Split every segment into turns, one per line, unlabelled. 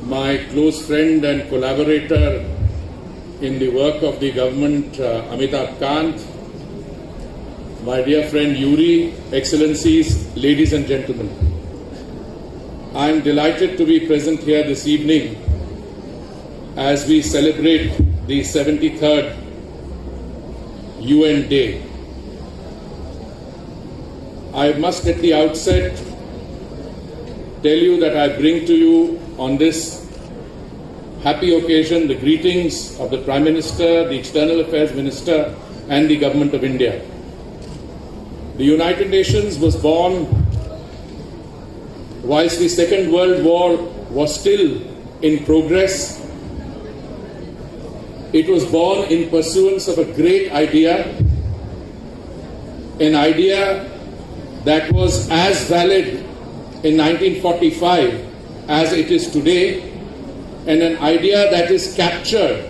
my close friend and collaborator in the work of the government, Amitabh Kant, my dear friend Yuri, Excellencies, ladies and gentlemen. I am delighted to be present here this evening as we celebrate the 73rd UN Day. I must at the outset tell you that I bring to you on this happy occasion the greetings of the Prime Minister, the External Affairs Minister and the Government of India. The United Nations was born whilst the Second World War was still in progress. It was born in pursuance of a great idea, an idea that was as valid in 1945 as it is today, and an idea that is captured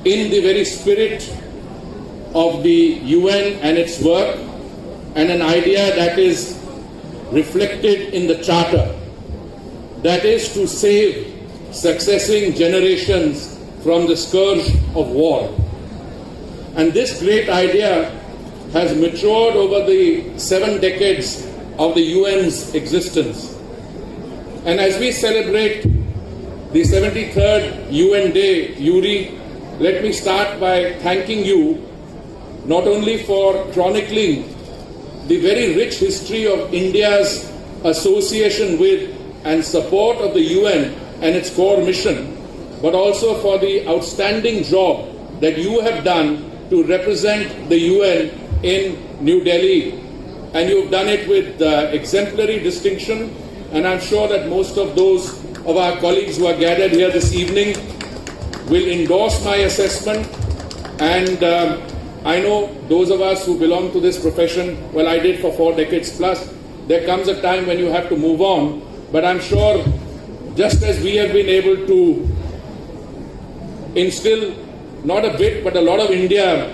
in the very spirit of the UN and its work, and an idea that is reflected in the Charter, that is to save succeeding generations from the scourge of war. And this great idea has matured over the 7 decades of the UN's existence. And as we celebrate the 73rd UN Day, Yuri, let me start by thanking you not only for chronicling the very rich history of India's association with and support of the UN and its core mission, but also for the outstanding job that you have done to represent the UN in New Delhi. And you've done it with exemplary distinction, and I'm sure that most of those of our colleagues who are gathered here this evening will endorse my assessment. And I know those of us who belong to this profession, well, I did for 4 decades plus, there comes a time when you have to move on, but I'm sure just as we have been able to instill not a bit but a lot of India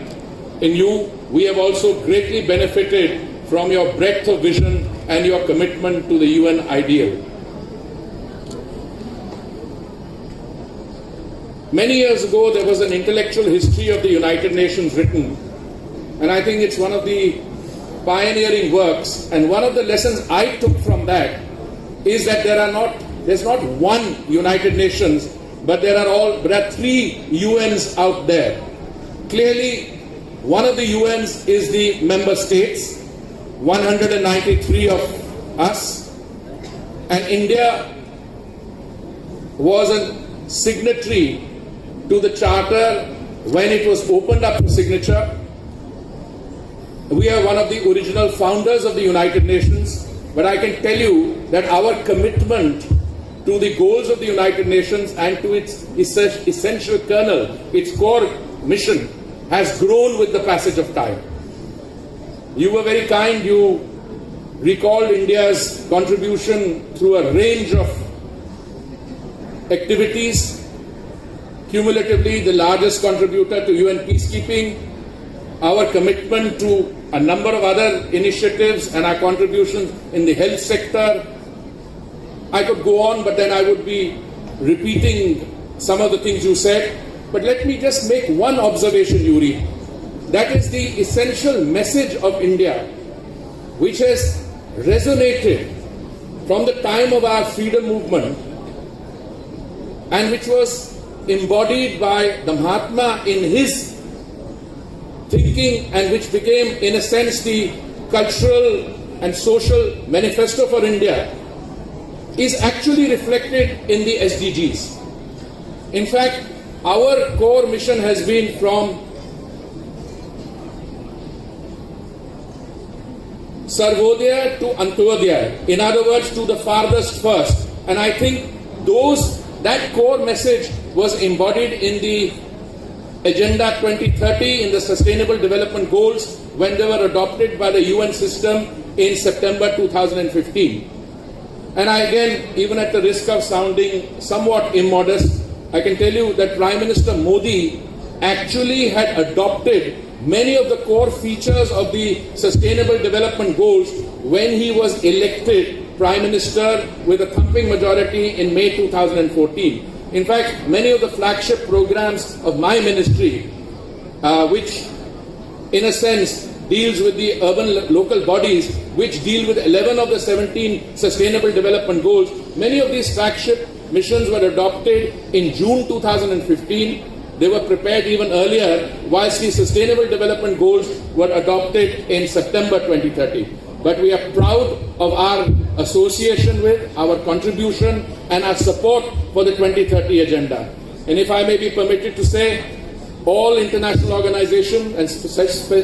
in you, we have also greatly benefited from your breadth of vision and your commitment to the UN ideal. Many years ago, there was an intellectual history of the United Nations written, and I think it's one of the pioneering works. And one of the lessons I took from that is that there's not one United Nations, but there are 3 UNs out there. Clearly, one of the UNs is the member states, 193 of us, and India was a signatory to the Charter when it was opened up for signature. We are one of the original founders of the United Nations, but I can tell you that our commitment to the goals of the United Nations and to its essential kernel, its core mission, has grown with the passage of time. You were very kind. You recalled India's contribution through a range of activities, cumulatively the largest contributor to UN peacekeeping, our commitment to a number of other initiatives and our contributions in the health sector. I could go on, but then I would be repeating some of the things you said. But let me just make one observation, Yuri. That is the essential message of India, which has resonated from the time of our freedom movement and which was embodied by the Mahatma in his thinking and which became, in a sense, the cultural and social manifesto for India, is actually reflected in the SDGs. In fact, our core mission has been from Sarvodaya to Antyodaya, in other words, to the farthest first. And I think that core message was embodied in the Agenda 2030, in the Sustainable Development Goals, when they were adopted by the UN system in September 2015. And I again, even at the risk of sounding somewhat immodest, I can tell you that Prime Minister Modi actually had adopted many of the core features of the Sustainable Development Goals when he was elected Prime Minister with a thumping majority in May 2014. In fact, many of the flagship programs of my ministry, which in a sense deals with the urban local bodies, which deal with 11 of the 17 Sustainable Development Goals, many of these flagship missions were adopted in June 2015. They were prepared even earlier, whilst the Sustainable Development Goals were adopted in September 2030. But we are proud of our association with, our contribution and our support for the 2030 agenda. And if I may be permitted to say, all international organizations, and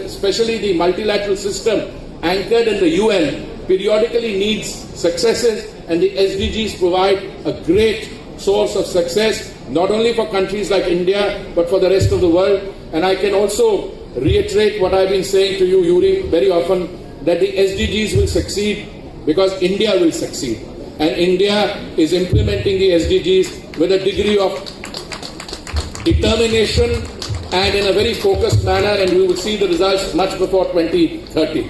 especially the multilateral system anchored in the UN, periodically needs successes, and the SDGs provide a great source of success, not only for countries like India, but for the rest of the world. And I can also reiterate what I've been saying to you, Yuri, very often, that the SDGs will succeed because India will succeed. And India is implementing the SDGs with a degree of determination and in a very focused manner, and we will see the results much before 2030.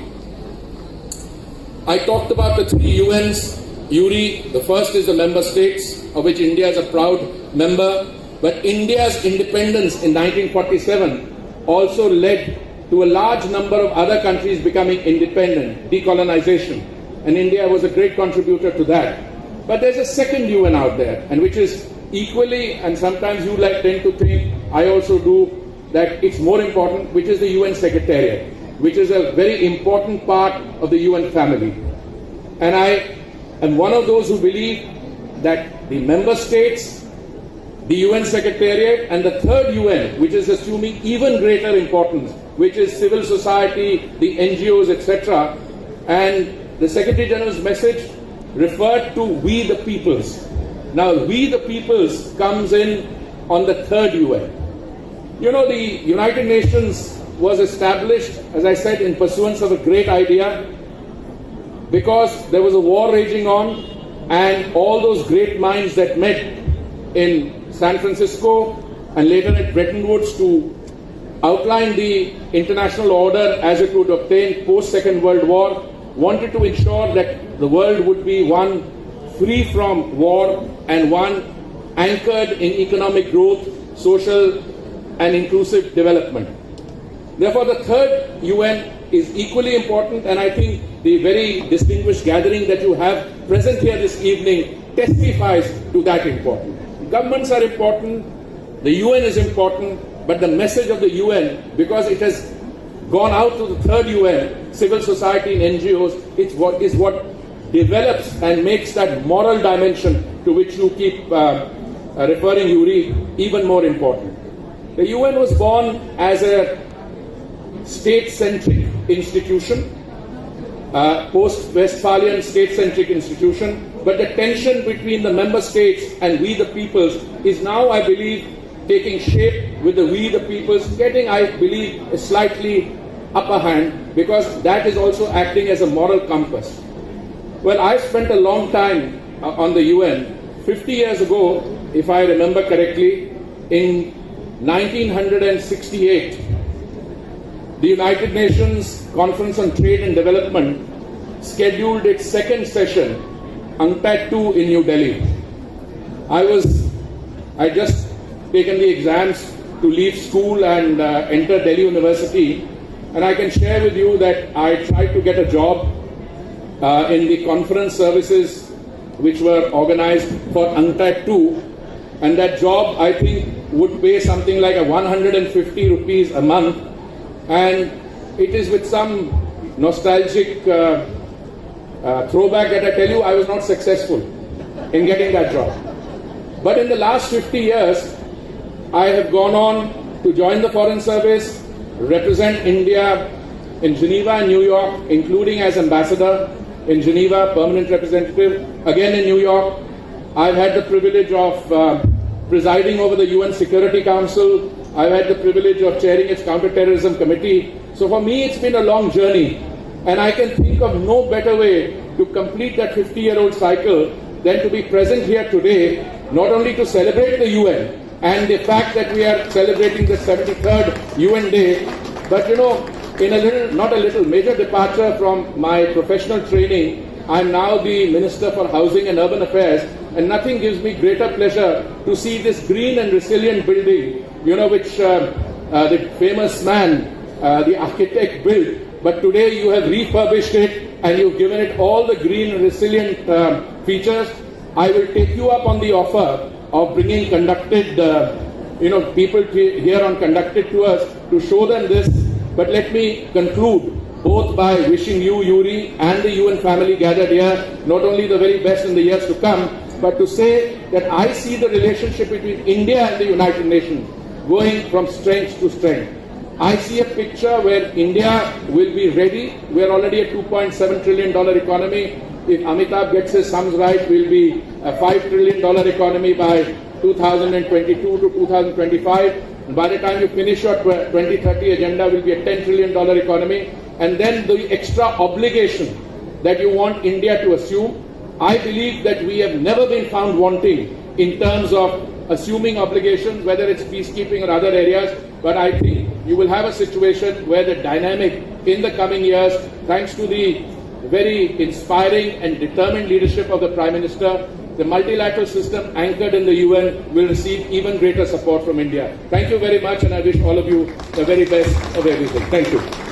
I talked about the 3 UNs. Yuri, the first is the member states, of which India is a proud member. But India's independence in 1947 also led to a large number of other countries becoming independent, decolonization. And India was a great contributor to that. But there's a second UN out there, and which is equally, and sometimes you tend to think, I also do, that it's more important, which is the UN Secretariat, which is a very important part of the UN family. And I am one of those who believe that the member states, the UN Secretariat, and the third UN, which is assuming even greater importance, which is civil society, the NGOs, etc. And the Secretary General's message referred to we the peoples. Now, we the peoples comes in on the third UN. You know, the United Nations was established, as I said, in pursuance of a great idea, because there was a war raging on, and all those great minds that met in San Francisco and later at Bretton Woods to outline the international order as it would obtain post-Second World War, wanted to ensure that the world would be one free from war and one anchored in economic growth, social and inclusive development. Therefore, the third UN is equally important, and I think the very distinguished gathering that you have present here this evening testifies to that importance. Governments are important, the UN is important, but the message of the UN, because it has gone out to the third UN, civil society and NGOs, is what develops and makes that moral dimension to which you keep referring, Yuri, even more important. The UN was born as a state-centric institution, post-Westphalian state-centric institution, but the tension between the member states and we the peoples is now, I believe, taking shape with the we the peoples getting, I believe, a slightly upper hand, because that is also acting as a moral compass. Well, I spent a long time on the UN. 50 years ago, if I remember correctly, in 1968, the United Nations Conference on Trade and Development scheduled its second session, UNCTAD 2, in New Delhi. I just taken the exams to leave school and enter Delhi University, and I can share with you that I tried to get a job in the conference services which were organized for UNCTAD 2, and that job, I think, would pay something like 150 rupees a month, and it is with some nostalgic throwback that I tell you I was not successful in getting that job. But in the last 50 years, I have gone on to join the Foreign Service, represent India in Geneva and New York, including as ambassador in Geneva, permanent representative, again in New York. I've had the privilege of presiding over the UN Security Council. I've had the privilege of chairing its counterterrorism committee. So for me, it's been a long journey. And I can think of no better way to complete that 50-year-old cycle than to be present here today, not only to celebrate the UN and the fact that we are celebrating the 73rd UN Day, but in a major departure from my professional training, I'm now the Minister for Housing and Urban Affairs, and nothing gives me greater pleasure to see this green and resilient building, which the famous man, the architect built, but today you have refurbished it and you've given it all the green and resilient features. I will take you up on the offer of bringing conducted, people here on conducted tours to show them this. But let me conclude both by wishing you, Yuri, and the UN family gathered here, not only the very best in the years to come, but to say that I see the relationship between India and the United Nations going from strength to strength. I see a picture where India will be ready. We are already a $2.7 trillion economy. If Amitabh gets his sums right, we'll be a $5 trillion economy by 2022 to 2025. And by the time you finish your 2030 agenda, will be a $10 trillion economy. And then the extra obligation that you want India to assume. I believe that we have never been found wanting in terms of assuming obligations, whether it's peacekeeping or other areas. But I think you will have a situation where the dynamic in the coming years, thanks to the very inspiring and determined leadership of the Prime Minister, the multilateral system anchored in the UN will receive even greater support from India. Thank you very much, and I wish all of you the very best of everything. Thank you.